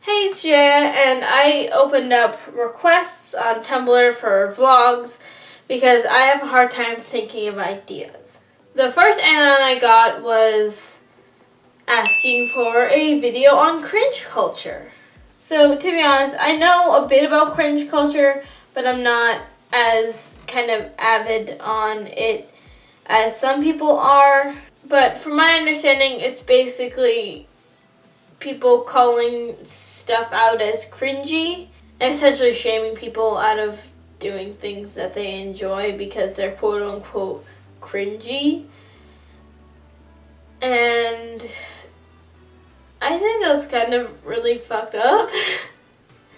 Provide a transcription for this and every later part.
Hey, it's Jaya, and I opened up requests on Tumblr for vlogs because I have a hard time thinking of ideas. The first anon I got was asking for a video on cringe culture. So, to be honest, I know a bit about cringe culture, but I'm not as kind of avid on it as some people are. But from my understanding, it's basically people calling stuff out as cringy and essentially shaming people out of doing things that they enjoy because they're quote unquote cringy. And I think that's kind of really fucked up.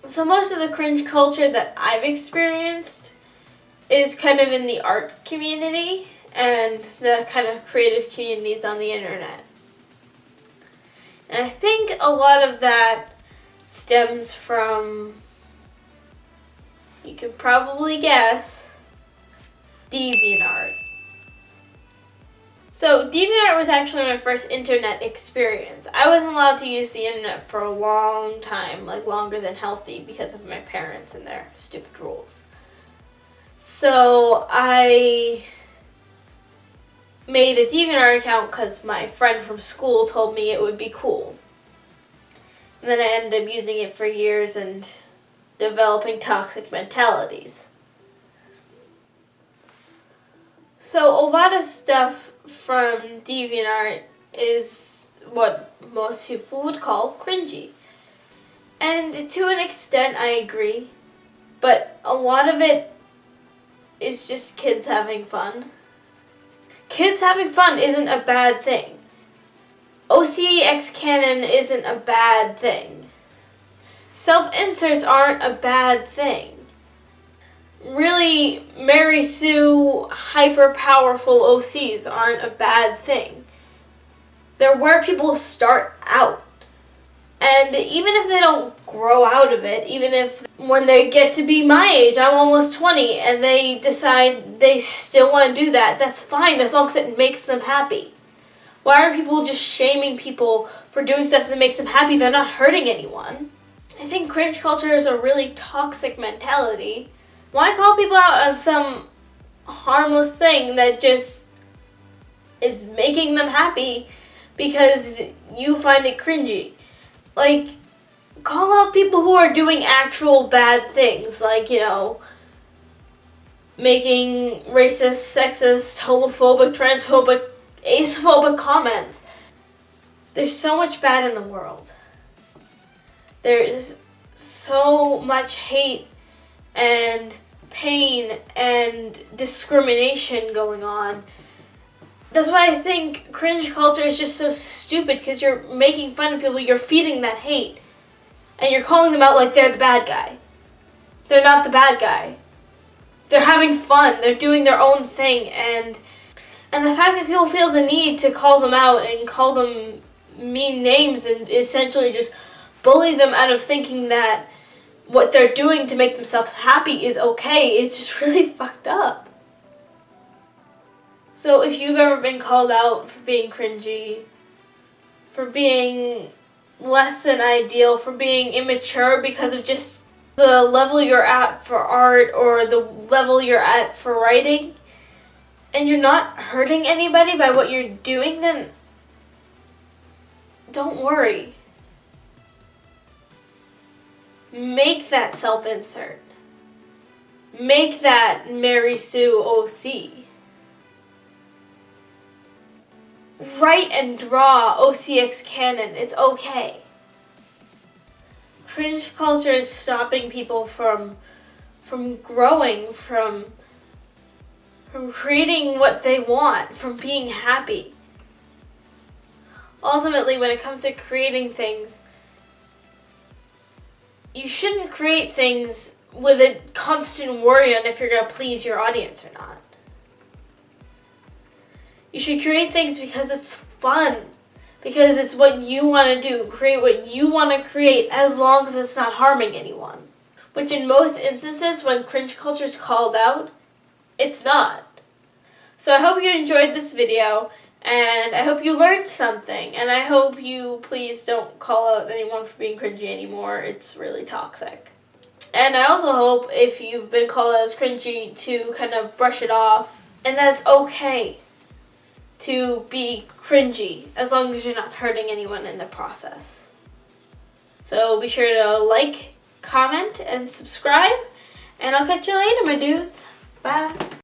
So most of the cringe culture that I've experienced is kind of in the art community and the kind of creative communities on the internet. And I think a lot of that stems from, you can probably guess, DeviantArt. So DeviantArt was actually my first internet experience. I wasn't allowed to use the internet for a long time, like longer than healthy, because of my parents and their stupid rules. So I made a DeviantArt account because my friend from school told me it would be cool. And then I ended up using it for years and developing toxic mentalities. So a lot of stuff from DeviantArt is what most people would call cringy. And to an extent I agree, but a lot of it is just kids having fun. Kids having fun isn't a bad thing. OCX canon isn't a bad thing. Self-inserts aren't a bad thing. Really, Mary Sue hyper-powerful OCs aren't a bad thing. They're where people start out. And even if they don't grow out of it, even if when they get to be my age, I'm almost 20, and they decide they still want to do that, that's fine as long as it makes them happy. Why are people just shaming people for doing stuff that makes them happy? They're not hurting anyone. I think cringe culture is a really toxic mentality. Why call people out on some harmless thing that just is making them happy because you find it cringy? Like, call out people who are doing actual bad things, like, making racist, sexist, homophobic, transphobic, asophobic comments. There's so much bad in the world. There is so much hate and pain and discrimination going on. That's why I think cringe culture is just so stupid, because you're making fun of people, you're feeding that hate, and you're calling them out like they're the bad guy. They're not the bad guy. They're having fun, they're doing their own thing, and the fact that people feel the need to call them out and call them mean names and essentially just bully them out of thinking that what they're doing to make themselves happy is okay is just really fucked up. So if you've ever been called out for being cringy, for being less than ideal, for being immature because of just the level you're at for art or the level you're at for writing, and you're not hurting anybody by what you're doing, then don't worry. Make that self-insert. Make that Mary Sue OC. Write and draw OCX canon. It's okay. Cringe culture is stopping people from growing, from creating what they want, from being happy. Ultimately, when it comes to creating things, you shouldn't create things with a constant worry on if you're going to please your audience or not. You should create things because it's fun, because it's what you want to do. Create what you want to create as long as it's not harming anyone. Which in most instances, when cringe culture is called out, it's not. So I hope you enjoyed this video, And I hope you learned something. And I hope you please don't call out anyone for being cringy anymore. It's really toxic. And I also hope if you've been called as cringy to kind of brush it off. And that's okay to be cringy as long as you're not hurting anyone in the process. So be sure to like, comment, and subscribe. And I'll catch you later, my dudes. Bye.